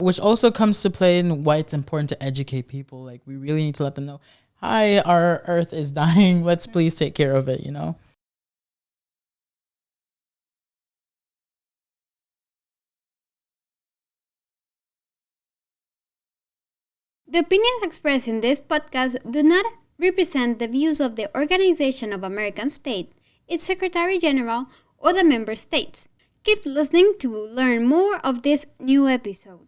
Which also comes to play in why it's important to educate people. Like, we really need to let them know, hi, our earth is dying. Let's please take care of it, you know? The opinions expressed in this podcast do not represent the views of the Organization of American States, its Secretary General, or the member states. Keep listening to learn more of this new episode.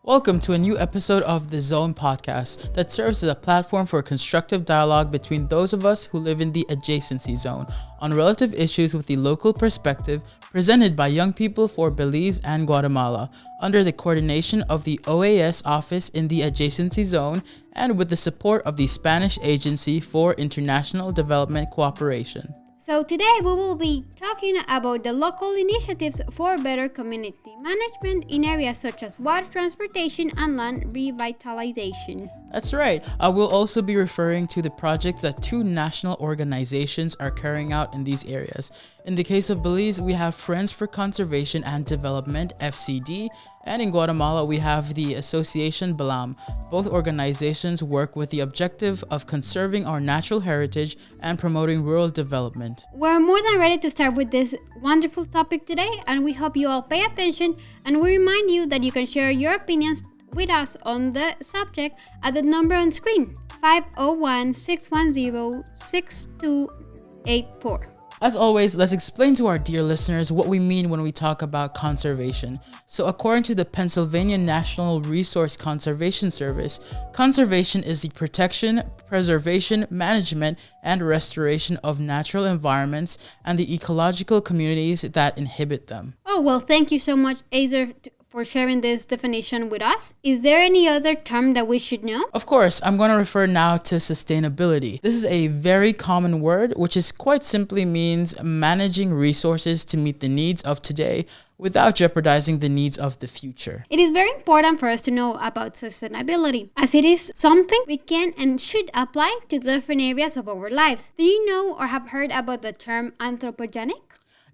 Welcome to a new episode of the Zone podcast that serves as a platform for constructive dialogue between those of us who live in the adjacency zone on relative issues with the local perspective presented by young people for Belize and Guatemala under the coordination of the OAS office in the adjacency zone and with the support of the Spanish Agency for International Development Cooperation. So today we will be talking about the local initiatives for better community management in areas such as water transportation and land revitalization. That's right. We'll also be referring to the projects that two national organizations are carrying out in these areas. In the case of Belize, we have Friends for Conservation and Development, FCD, and in Guatemala, we have the Association BELAM. Both organizations work with the objective of conserving our natural heritage and promoting rural development. We're more than ready to start with this wonderful topic today, and we hope you all pay attention, and we remind you that you can share your opinions with us on the subject at the number on screen, 501-610-6284. As always, let's explain to our dear listeners what we mean when we talk about conservation. So according to the Pennsylvania National Resource Conservation Service, conservation is the protection, preservation, management, and restoration of natural environments and the ecological communities that inhabit them. Oh, well, thank you so much, Azzor, for sharing this definition with us. Is there any other term that we should know? Of course, I'm going to refer now to sustainability. This is a very common word, which is quite simply means managing resources to meet the needs of today without jeopardizing the needs of the future. It is very important for us to know about sustainability, as it is something we can and should apply to different areas of our lives. Do you know or have heard about the term anthropogenic?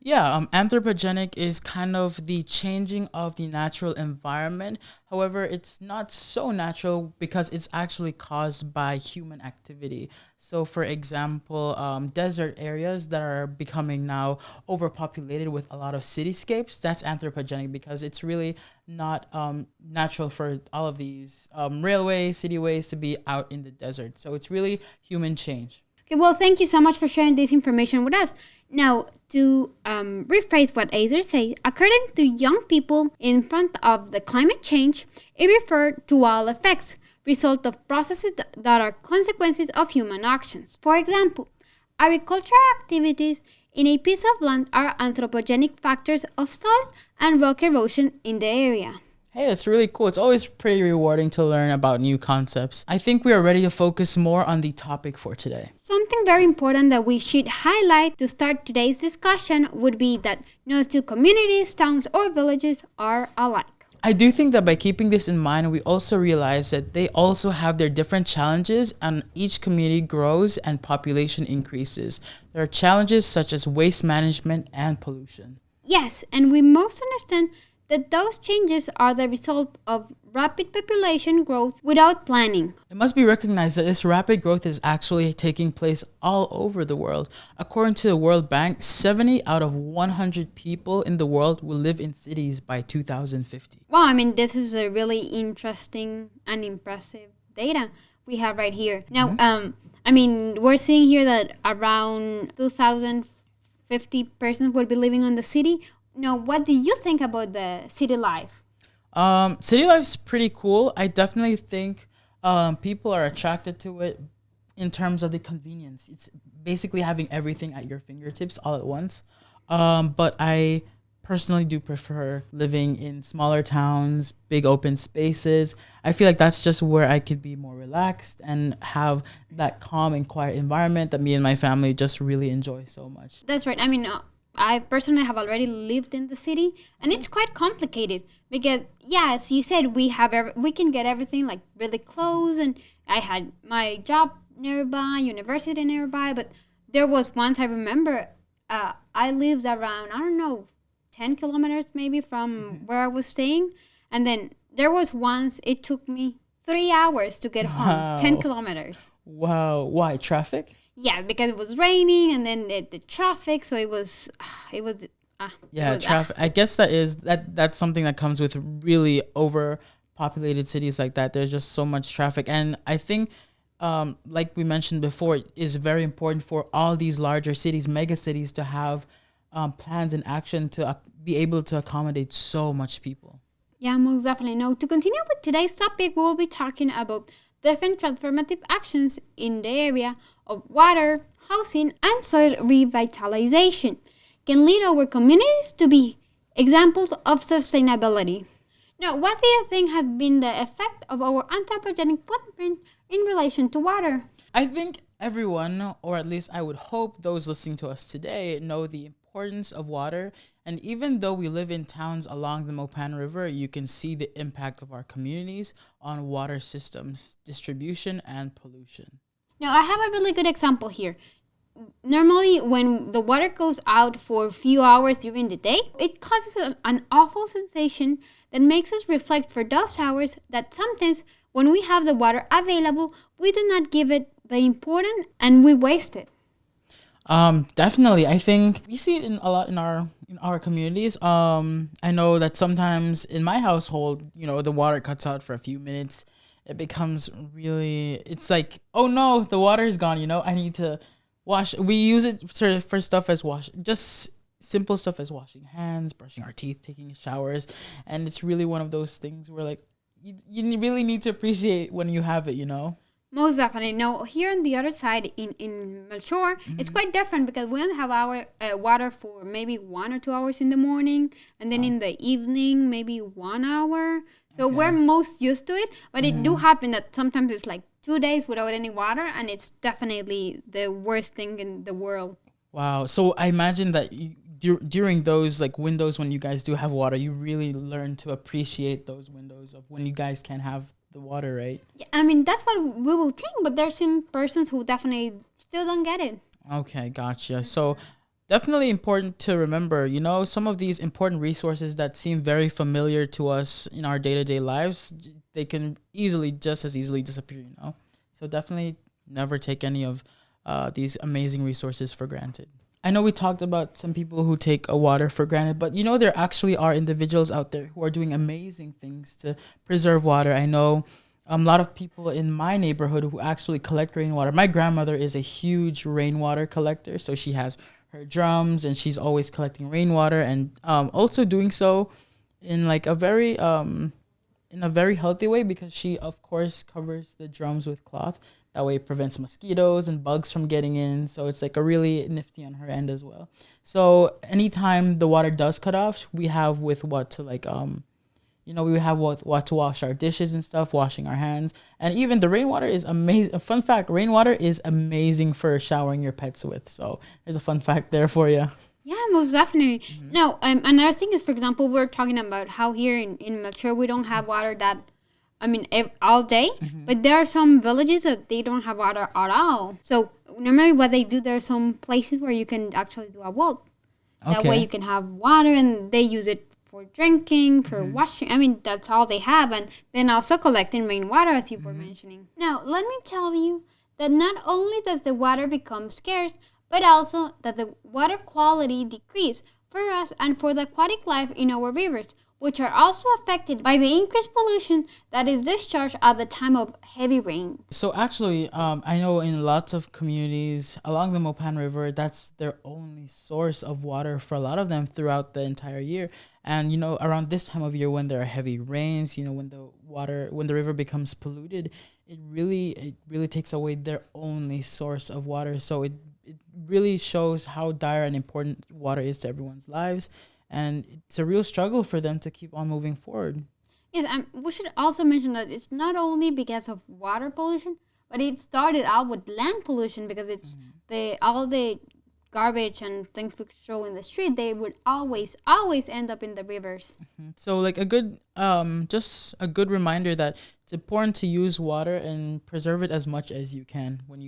Yeah, anthropogenic is kind of the changing of the natural environment. However, it's not so natural because it's actually caused by human activity. So, for example, desert areas that are becoming now overpopulated with a lot of cityscapes, that's anthropogenic because it's really not natural for all of these railways, cityways to be out in the desert. So it's really human change. Okay, well, thank you so much for sharing this information with us. Now, to rephrase what Azzor says, according to young people in front of the climate change, it referred to all effects, result of processes that are consequences of human actions. For example, agricultural activities in a piece of land are anthropogenic factors of soil and rock erosion in the area. Hey, that's really cool. It's always pretty rewarding to learn about new concepts. I think we are ready to focus more on the topic for today. Something very important that we should highlight to start today's discussion would be that no two communities, towns, or villages are alike. I do think that by keeping this in mind, we also realize that they also have their different challenges and each community grows and population increases. There are challenges such as waste management and pollution. Yes, and we must understand that those changes are the result of rapid population growth without planning. It must be recognized that this rapid growth is actually taking place all over the world. According to the World Bank, 70 out of 100 people in the world will live in cities by 2050. Wow, I mean, this is a really interesting and impressive data we have right here. Now, we're seeing here that around 2050 persons will be living on the city. Now, what do you think about the city life? City life's pretty cool. I definitely think people are attracted to it in terms of the convenience. It's basically having everything at your fingertips all at once. But I personally do prefer living in smaller towns, big open spaces. I feel like that's just where I could be more relaxed and have that calm and quiet environment that me and my family just really enjoy so much. That's right. I mean, I personally have already lived in the city, and it's quite complicated because, yeah, as you said, we can get everything like really close, and I had my job nearby, university nearby, but there was once I remember I lived around, I don't know, 10 kilometers maybe from where I was staying, and then there was once it took me 3 hours to get home, 10 kilometers. Wow. Why? Traffic? Yeah, because it was raining and then the traffic, so it was traffic. I guess that's something that comes with really overpopulated cities like that. There's just so much traffic, and I think, like we mentioned before, it is very important for all these larger cities, mega cities, to have plans and action to be able to accommodate so much people. Yeah, most definitely. Now, to continue with today's topic, we'll be talking about different transformative actions in the area of water, housing, and soil revitalization can lead our communities to be examples of sustainability. Now, what do you think has been the effect of our anthropogenic footprint in relation to water? I think everyone, or at least I would hope those listening to us today, know the importance of water. And even though we live in towns along the Mopan River, you can see the impact of our communities on water systems, distribution, and pollution. Now, I have a really good example here. Normally, when the water goes out for a few hours during the day, it causes an awful sensation that makes us reflect for those hours that sometimes when we have the water available, we do not give it the importance and we waste it. Definitely. I think we see it a lot in our communities. I know that sometimes in my household, the water cuts out for a few minutes. It becomes really, it's like, oh no, the water is gone. I need to wash. We use it for stuff as just simple stuff as washing hands, brushing our teeth, taking showers. And it's really one of those things where like, you really need to appreciate when you have it. Most definitely. No, here on the other side in Melchor, it's quite different because we only have our water for maybe 1 or 2 hours in the morning, and then in the evening, maybe 1 hour. So we're most used to it, but it do happen that sometimes it's like 2 days without any water, and it's definitely the worst thing in the world. Wow. So I imagine that during those like windows when you guys do have water, you really learn to appreciate those windows of when you guys can have the water, right? Yeah, I mean, that's what we will think, but there's some persons who definitely still don't get it. Okay, gotcha. So definitely important to remember, some of these important resources that seem very familiar to us in our day-to-day lives, they can just as easily disappear, So definitely never take any of these amazing resources for granted. I know we talked about some people who take water for granted, but there actually are individuals out there who are doing amazing things to preserve water. I know a lot of people in my neighborhood who actually collect rainwater. My grandmother is a huge rainwater collector, so she has her drums and she's always collecting rainwater and also doing so in like a very healthy way because she of course covers the drums with cloth. That way it prevents mosquitoes and bugs from getting in. So it's like a really nifty on her end as well. So anytime the water does cut off, we have with what to like, we have what to wash our dishes and stuff, washing our hands. And even the rainwater is amazing. A fun fact, rainwater is amazing for showering your pets with. So there's a fun fact there for you. Yeah, most definitely. No, another thing is, for example, we're talking about how here in Melchor we don't have water that, all day, but there are some villages that they don't have water at all. So normally what they do, there are some places where you can actually do a well. That way you can have water and they use it for drinking, for washing. That's all they have. And then also collecting rainwater, as you were mentioning. Now, let me tell you that not only does the water become scarce, but also that the water quality decrease for us and for the aquatic life in our rivers, which are also affected by the increased pollution that is discharged at the time of heavy rain. So actually, I know in lots of communities along the Mopan River, that's their only source of water for a lot of them throughout the entire year. And, around this time of year when there are heavy rains, when the river becomes polluted, it really takes away their only source of water. So it really shows how dire and important water is to everyone's lives. And it's a real struggle for them to keep on moving forward. Yes, we should also mention that it's not only because of water pollution, but it started out with land pollution because it's all the garbage and things we throw in the street, they would always end up in the rivers. So like a good just a good reminder that it's important to use water and preserve it as much as you can when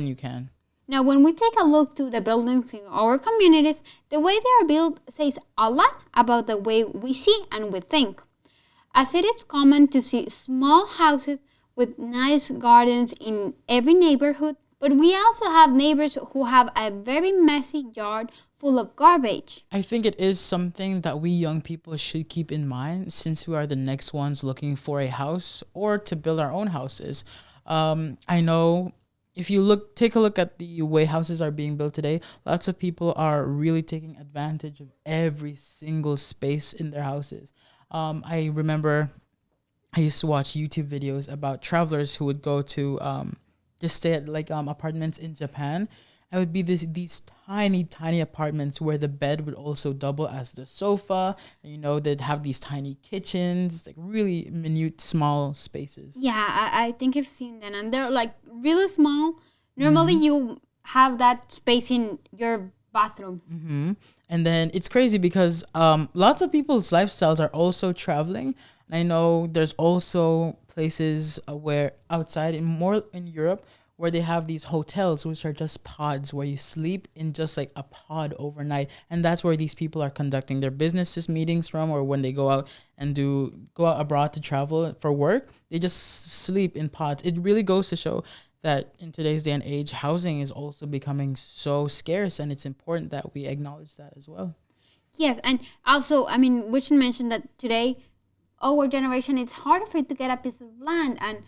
you can. Now, when we take a look to the buildings in our communities, the way they are built says a lot about the way we see and we think. As it is common to see small houses with nice gardens in every neighborhood, but we also have neighbors who have a very messy yard full of garbage. I think it is something that we young people should keep in mind since we are the next ones looking for a house or to build our own houses. I know if you take a look at the way houses are being built today, lots of people are really taking advantage of every single space in their houses. I remember I used to watch YouTube videos about travelers who would go to just stay at like apartments in Japan. It would be these tiny apartments where the bed would also double as the sofa. And, they'd have these tiny kitchens, like really minute, small spaces. Yeah, I think I've seen them, and they're like really small. Normally, you have that space in your bathroom. And then it's crazy because lots of people's lifestyles are also traveling. And I know there's also places where outside in Europe where they have these hotels which are just pods where you sleep in just like a pod overnight, and that's where these people are conducting their businesses meetings from, or when they go out abroad to travel for work, they just sleep in pods. It really goes to show that in today's day and age, housing is also becoming so scarce, and it's important that we acknowledge that as well. Yes, and also, I mean, we should mention that today, our generation, it's harder for it to get a piece of land, and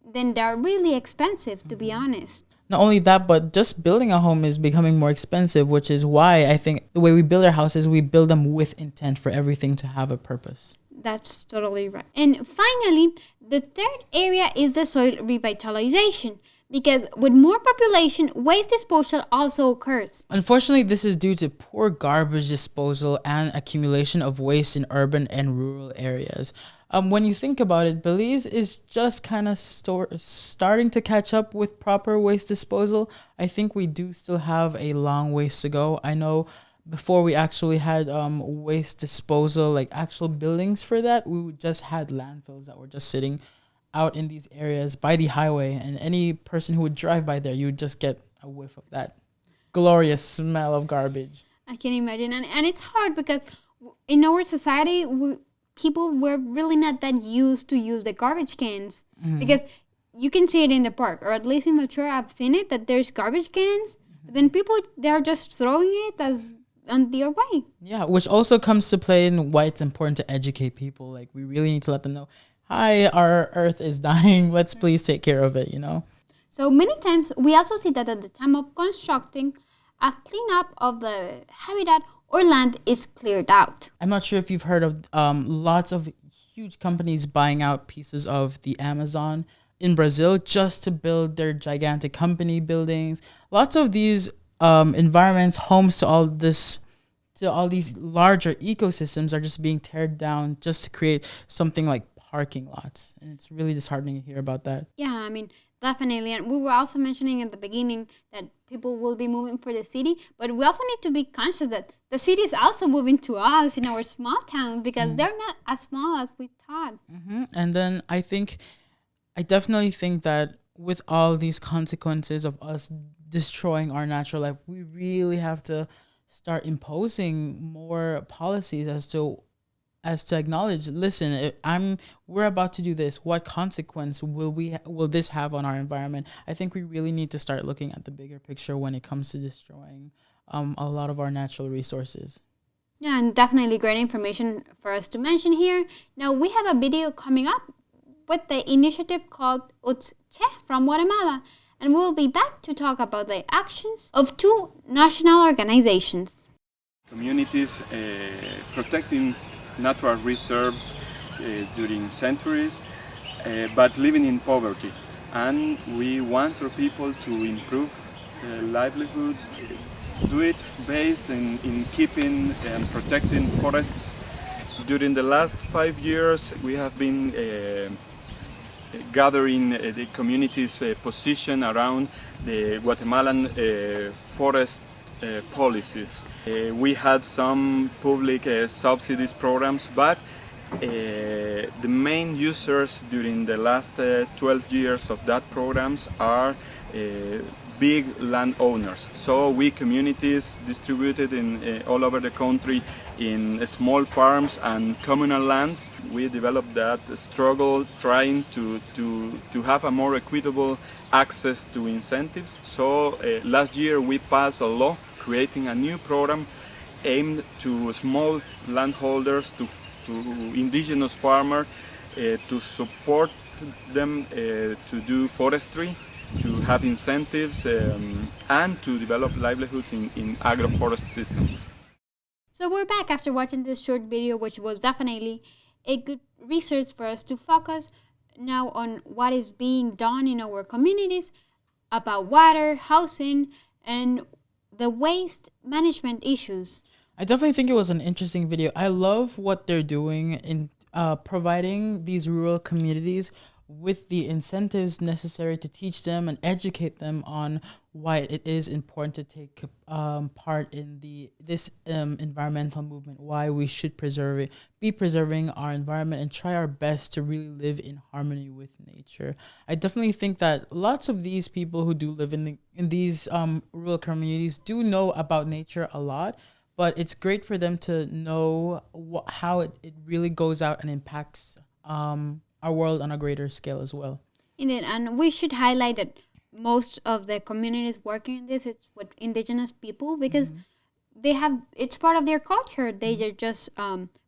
then they're really expensive, to be honest. Not only that, but just building a home is becoming more expensive, which is why I think the way we build our houses, we build them with intent for everything to have a purpose. That's totally right. And finally, the third area is the soil revitalization, because with more population, waste disposal also occurs. Unfortunately, this is due to poor garbage disposal and accumulation of waste in urban and rural areas. When you think about it, Belize is just kind of starting to catch up with proper waste disposal. I think we do still have a long ways to go. I know before we actually had waste disposal, like actual buildings for that, we just had landfills that were just sitting out in these areas by the highway, and any person who would drive by there, you would just get a whiff of that glorious smell of garbage. I can imagine. And it's hard because in our society, people were really not that used to use the garbage cans, because you can see it in the park, or at least in Mature, I've seen it, that there's garbage cans, but then people, they're just throwing it as on their way. Yeah, which also comes to play in why it's important to educate people. Like, we really need to let them know, hi, our earth is dying. Let's please take care of it, So many times, we also see that at the time of constructing, a cleanup of the habitat or land is cleared out. I'm not sure if you've heard of lots of huge companies buying out pieces of the Amazon in Brazil just to build their gigantic company buildings. Lots of these environments, homes to all these larger ecosystems are just being teared down just to create something like parking lots. And it's really disheartening to hear about that. Yeah, I mean, definitely. And we were also mentioning at the beginning that people will be moving for the city, but we also need to be conscious that the city is also moving to us in our small towns, because they're not as small as we thought. And then I definitely think that with all these consequences of us destroying our natural life, we really have to start imposing more policies as to acknowledge, listen, we're about to do this. What consequence will this have on our environment? I think we really need to start looking at the bigger picture when it comes to destroying a lot of our natural resources. Yeah, and definitely great information for us to mention here. Now, we have a video coming up with the initiative called Che from Guatemala, and we'll be back to talk about the actions of two national organizations. Communities protecting natural reserves during centuries, but living in poverty. And we want our people to improve their livelihoods, do it based in keeping and protecting forests. During the last 5 years, we have been gathering the community's position around the Guatemalan forest policies. We had some public subsidies programs, but the main users during the last 12 years of that programs are big landowners. So we communities distributed in all over the country in small farms and communal lands. We developed that struggle trying to have a more equitable access to incentives. So last year we passed a law creating a new program aimed to small landholders, to indigenous farmers, to support them to do forestry, to have incentives, and to develop livelihoods in agroforest systems. So we're back after watching this short video, which was definitely a good research for us to focus now on what is being done in our communities about water, housing, and the waste management issues. I definitely think it was an interesting video. I love what they're doing in providing these rural communities with the incentives necessary to teach them and educate them on why it is important to take part in this environmental movement, why we should be preserving our environment and try our best to really live in harmony with nature. I definitely think that lots of these people who do live in these rural communities do know about nature a lot, but it's great for them to know how it really goes out and impacts our world on a greater scale as well. Indeed, and we should highlight that most of the communities working in this, it's with indigenous people, because they have, it's part of their culture. They just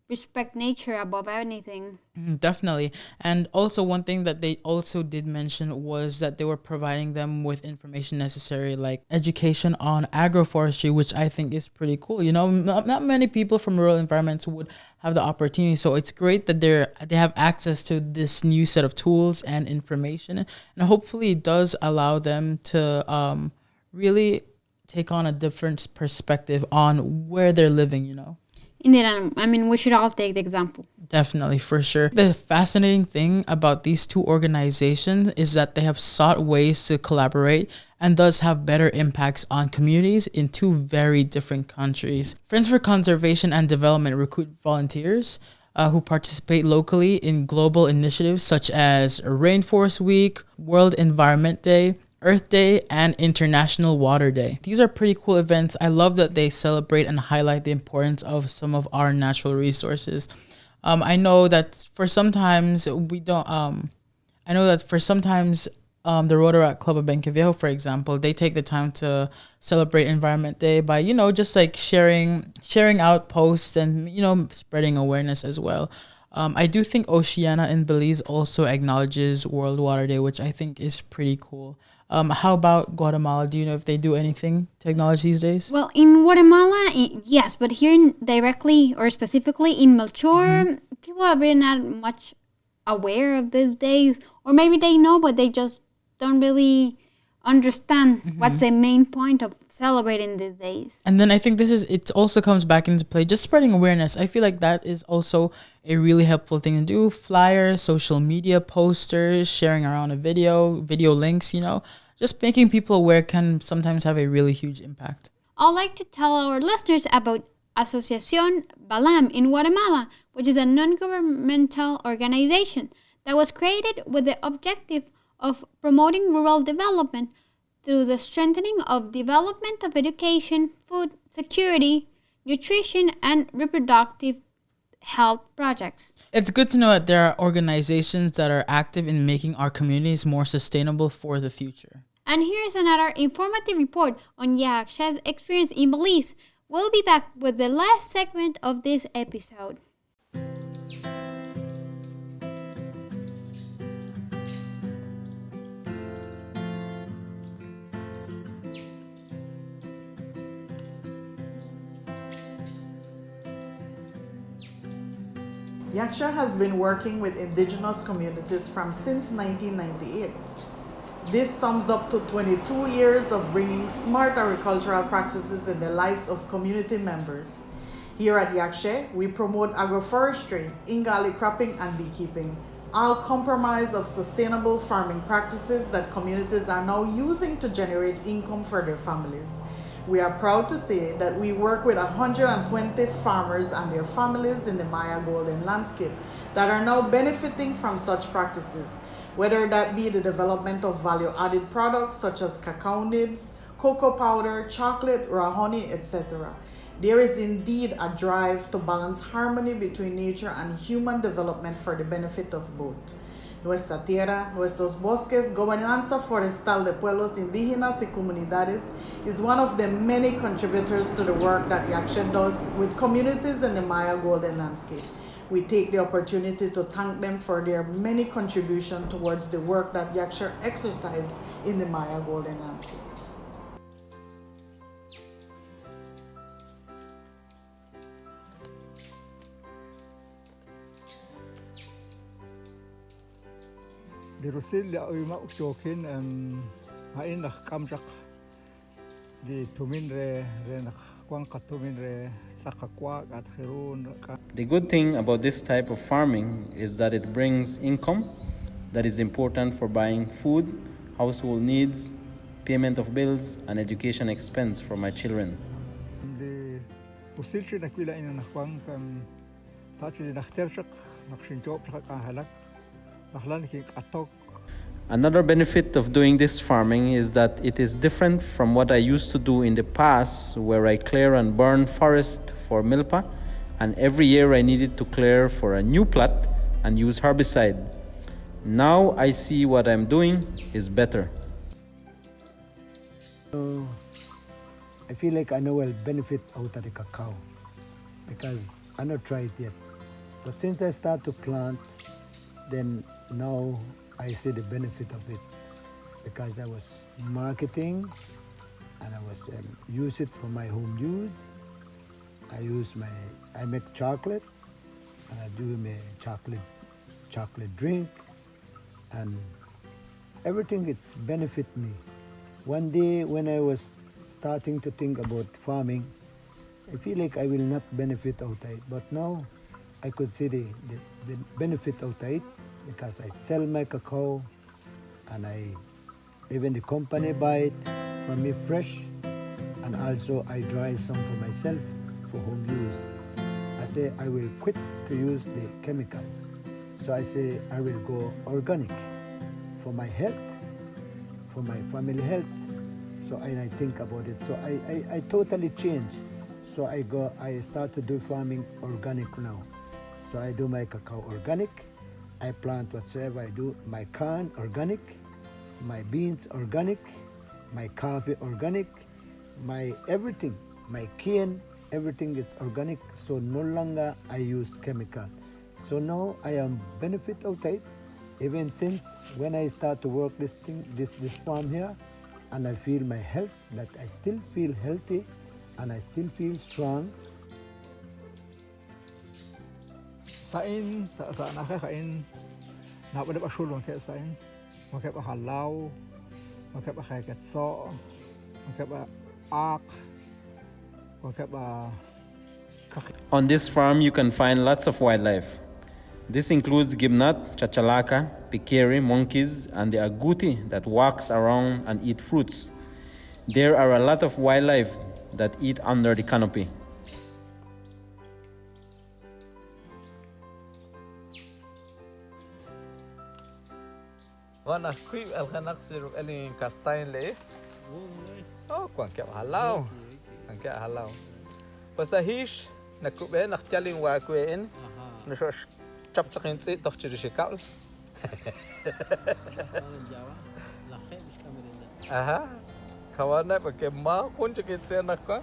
respect nature above anything. Definitely. And also one thing that they also did mention was that they were providing them with information necessary, like education on agroforestry, which I think is pretty cool. You know, not many people from rural environments would have the opportunity. So it's great that they have access to this new set of tools and information. And hopefully it does allow them to really take on a different perspective on where they're living, you know. Indeed, I mean, we should all take the example. Definitely, for sure. The fascinating thing about these two organizations is that they have sought ways to collaborate and thus have better impacts on communities in two very different countries. Friends for Conservation and Development recruit volunteers who participate locally in global initiatives such as Rainforest Week, World Environment Day, Earth Day, and International Water Day. These are pretty cool events. I love that they celebrate and highlight the importance of some of our natural resources. I know that for sometimes we don't. I know that for sometimes the Rotaract Club of Benqueviejo, for example, they take the time to celebrate Environment Day by just like sharing out posts and spreading awareness as well. I do think Oceana in Belize also acknowledges World Water Day, which I think is pretty cool. How about Guatemala? Do you know if they do anything to acknowledge these days? Well, in Guatemala, yes, but here directly or specifically in Melchor, people are really not much aware of these days, or maybe they know, but they just don't really understand what's the main point of celebrating these days. And then I think it also comes back into play, just spreading awareness. I feel like that is also a really helpful thing to do. Flyers, social media posters, sharing around a video links, just making people aware can sometimes have a really huge impact. I'd like to tell our listeners about Asociación Balam in Guatemala, which is a non-governmental organization that was created with the objective of promoting rural development through the strengthening of development of education, food security, nutrition, and reproductive health projects. It's good to know that there are organizations that are active in making our communities more sustainable for the future. And here's another informative report on Yaxha's experience in Belize. We'll be back with the last segment of this episode. Yaxha has been working with indigenous communities since 1998. This sums up to 22 years of bringing smart agricultural practices in the lives of community members. Here at Yaxha, we promote agroforestry, ingali cropping, and beekeeping, all comprised of sustainable farming practices that communities are now using to generate income for their families. We are proud to say that we work with 120 farmers and their families in the Maya Golden Landscape that are now benefiting from such practices, whether that be the development of value-added products such as cacao nibs, cocoa powder, chocolate, raw honey, etc. There is indeed a drive to balance harmony between nature and human development for the benefit of both. Nuestra tierra, nuestros bosques, gobernanza forestal de pueblos indígenas y comunidades is one of the many contributors to the work that Yaksha does with communities in the Maya Golden Landscape. We take the opportunity to thank them for their many contributions towards the work that Yaksha exercise in the Maya Golden Landscape. Di Rosil ya uyma ukjokin hain nak kamjak di tuminre nak kwang katuminre sakakwa at khirun. The good thing about this type of farming is that it brings income that is important for buying food, household needs, payment of bills, and education expense for my children. Di Rosil chi nakwila ina nakwang sachi naktershak nakshinjob chak ahalak. Another benefit of doing this farming is that it is different from what I used to do in the past, where I clear and burn forest for milpa, and every year I needed to clear for a new plot and use herbicide. Now I see what I'm doing is better. I feel like I know I'll benefit out of the cacao because I not tried it yet. But since I start to plant, then now I see the benefit of it because I was marketing and I was use it for my home use. I make chocolate and I do my chocolate drink and everything it's benefit me. One day when I was starting to think about farming, I feel like I will not benefit out of it, but now I could see the benefit out of it because I sell my cacao and even the company buy it from me fresh, and also I dry some for myself for home use. I say I will quit to use the chemicals. So I say I will go organic for my health, for my family health. So and I think about it. So I totally change. So I start to do farming organic now. So I do my cacao organic, I plant whatsoever I do, my corn organic, my beans organic, my coffee organic, my everything, my cane, everything is organic, so no longer I use chemical. So now I am benefit out of it, even since when I start to work this farm here, and I feel my health, that I still feel healthy, and I still feel strong. Sain sa nakakain na pwede pa sulong kaya sain makaya pa halaw makaya pa kaya ketso makaya pa ak makaya pa. On this farm you can find lots of wildlife. This includes gibnut, chachalaka, pikiri, monkeys, and the agouti that walks around and eat fruits. There are a lot of wildlife that eat under the canopy. Wana kui alkanak sirup eling kastain le. Oh, kuang kya halau. Kuang kya halau. Pasahish nakube nak chaling wa kuen. Nusho chap chakin si doch chiri shikal. Aha. Kawana pakai ma kun chakin si anak ko.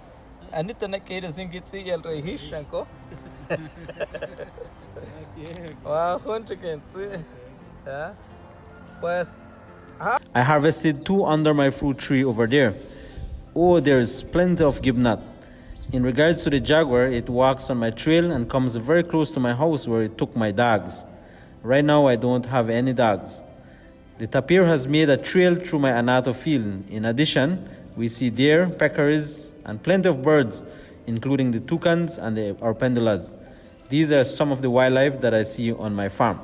Ani tanak kira singkit si el rehish anko. Wah kun chakin si. Ya. I harvested 2 under my fruit tree over there. Oh, there's plenty of gibnut. In regards to the jaguar, it walks on my trail and comes very close to my house where it took my dogs. Right now, I don't have any dogs. The tapir has made a trail through my anato field. In addition, we see deer, peccaries, and plenty of birds, including the toucans and the orpendulas. These are some of the wildlife that I see on my farm.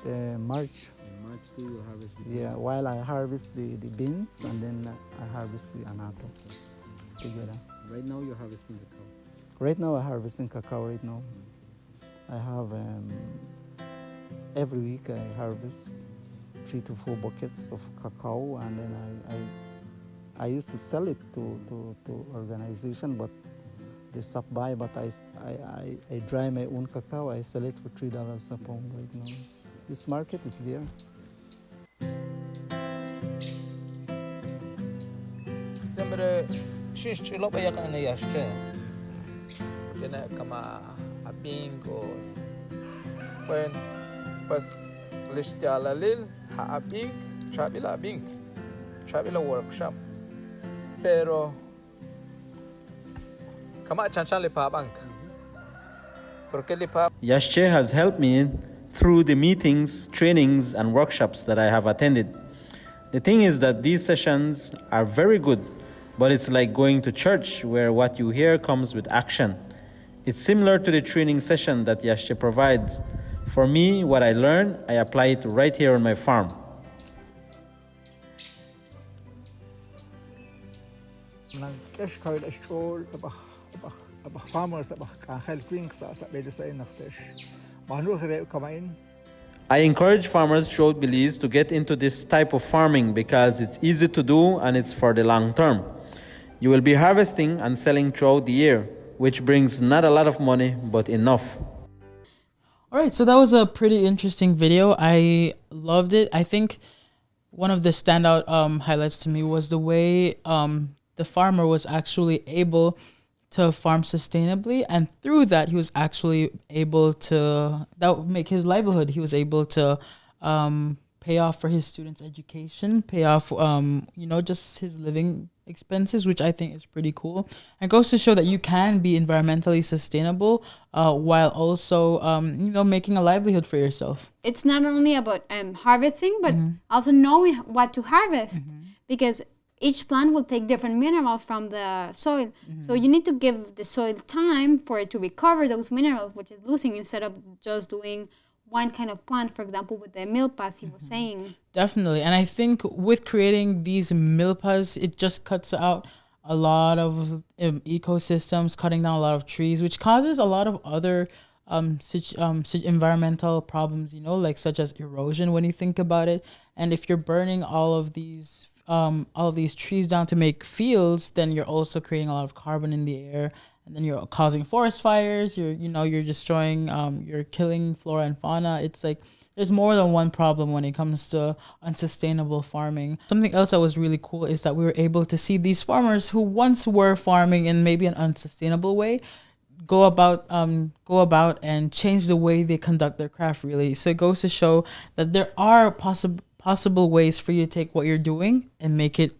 March. In March too, you harvest. Yeah, while I harvest the beans and then I harvest the anato together. Right now you're harvesting the cow. Right now I'm harvesting cacao right now. I have, every week I harvest 3 to 4 buckets of cacao, and then I used to sell it to organization, but they stop by, but I dry my own cacao. I sell it for $3 a pound right now. This market is there. Siyempre, since ba yan na yasya? Kaya kama aping ko. When pas listya lalil haaping, trabila abing, trabila workshop. Pero kama chanchan lipabang. Porque lipab. Yasche has helped me through the meetings, trainings, and workshops that I have attended. The thing is that these sessions are very good, but it's like going to church where what you hear comes with action. It's similar to the training session that Yasche provides. For me, what I learn, I apply it right here on my farm. Farmers I encourage farmers throughout Belize to get into this type of farming because it's easy to do and it's for the long term. You will be harvesting and selling throughout the year, which brings not a lot of money, but enough. All right, so that was a pretty interesting video. I loved it. I think one of the standout highlights to me was the way the farmer was actually able to farm sustainably, and through that he was actually able to would make his livelihood. He was able to pay off for his students' education, pay off just his living expenses, which I think is pretty cool. And goes to show that you can be environmentally sustainable while also making a livelihood for yourself. It's not only about harvesting, but also knowing what to harvest, because each plant will take different minerals from the soil. So you need to give the soil time for it to recover those minerals, which is losing, instead of just doing one kind of plant, for example, with the milpas he was saying. Definitely. And I think with creating these milpas, it just cuts out a lot of ecosystems, cutting down a lot of trees, which causes a lot of other environmental problems, like such as erosion when you think about it. And if you're burning all of these trees down to make fields, then you're also creating a lot of carbon in the air, and then you're causing forest fires. You're destroying, you're killing flora and fauna. It's like there's more than one problem when it comes to unsustainable farming. Something else that was really cool is that we were able to see these farmers who once were farming in maybe an unsustainable way go about and change the way they conduct their craft, really. So it goes to show that there are possible ways for you to take what you're doing and make it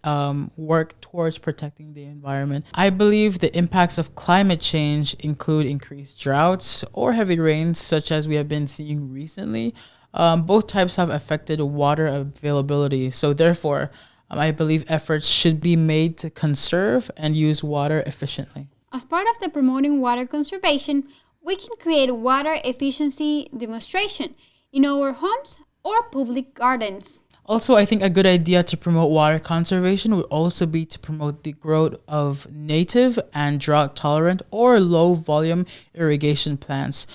work towards protecting the environment. I believe the impacts of climate change include increased droughts or heavy rains, such as we have been seeing recently. Both types have affected water availability. So therefore, I believe efforts should be made to conserve and use water efficiently. As part of the promoting water conservation, we can create water efficiency demonstration in our homes or public gardens. Also, I think a good idea to promote water conservation would also be to promote the growth of native and drought-tolerant or low-volume irrigation plants.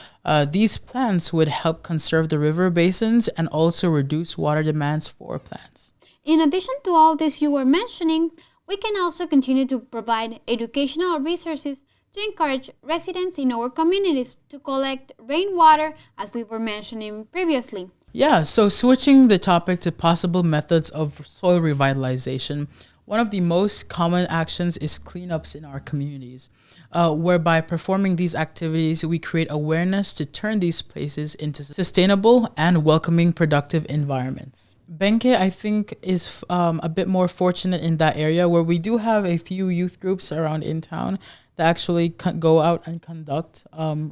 These plants would help conserve the river basins and also reduce water demands for plants. In addition to all this you were mentioning, we can also continue to provide educational resources to encourage residents in our communities to collect rainwater, as we were mentioning previously. Yeah, so switching the topic to possible methods of soil revitalization, one of the most common actions is cleanups in our communities, whereby performing these activities, we create awareness to turn these places into sustainable and welcoming productive environments. Benke, I think, is a bit more fortunate in that area, where we do have a few youth groups around in town that actually go out and conduct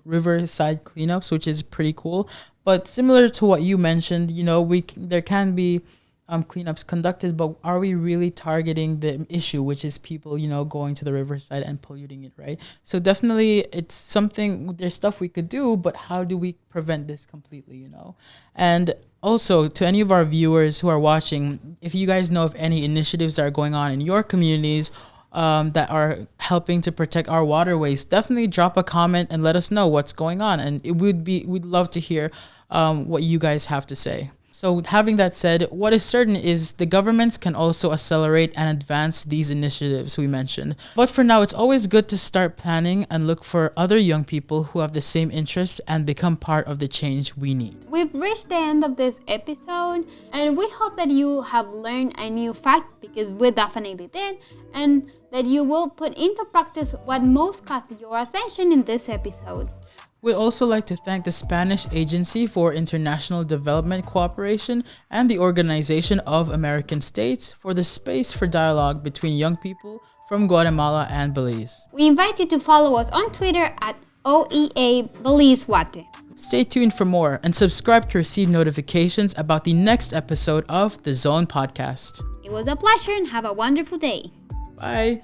riverside cleanups, which is pretty cool. But similar to what you mentioned, there can be cleanups conducted, but are we really targeting the issue, which is people, going to the riverside and polluting it, right? So definitely it's something, there's stuff we could do, but how do we prevent this completely, And also, to any of our viewers who are watching, if you guys know of any initiatives that are going on in your communities that are helping to protect our waterways, definitely drop a comment and let us know what's going on. And we'd love to hear what you guys have to say. So having that said, what is certain is the governments can also accelerate and advance these initiatives we mentioned. But for now, it's always good to start planning and look for other young people who have the same interests and become part of the change we need. We've reached the end of this episode, and we hope that you have learned a new fact, because we definitely did, and that you will put into practice what most caught your attention in this episode. We'd also like to thank the Spanish Agency for International Development Cooperation and the Organization of American States for the space for dialogue between young people from Guatemala and Belize. We invite you to follow us on Twitter at OEA Belize Guate. Stay tuned for more and subscribe to receive notifications about the next episode of the Zone Podcast. It was a pleasure and have a wonderful day. Bye.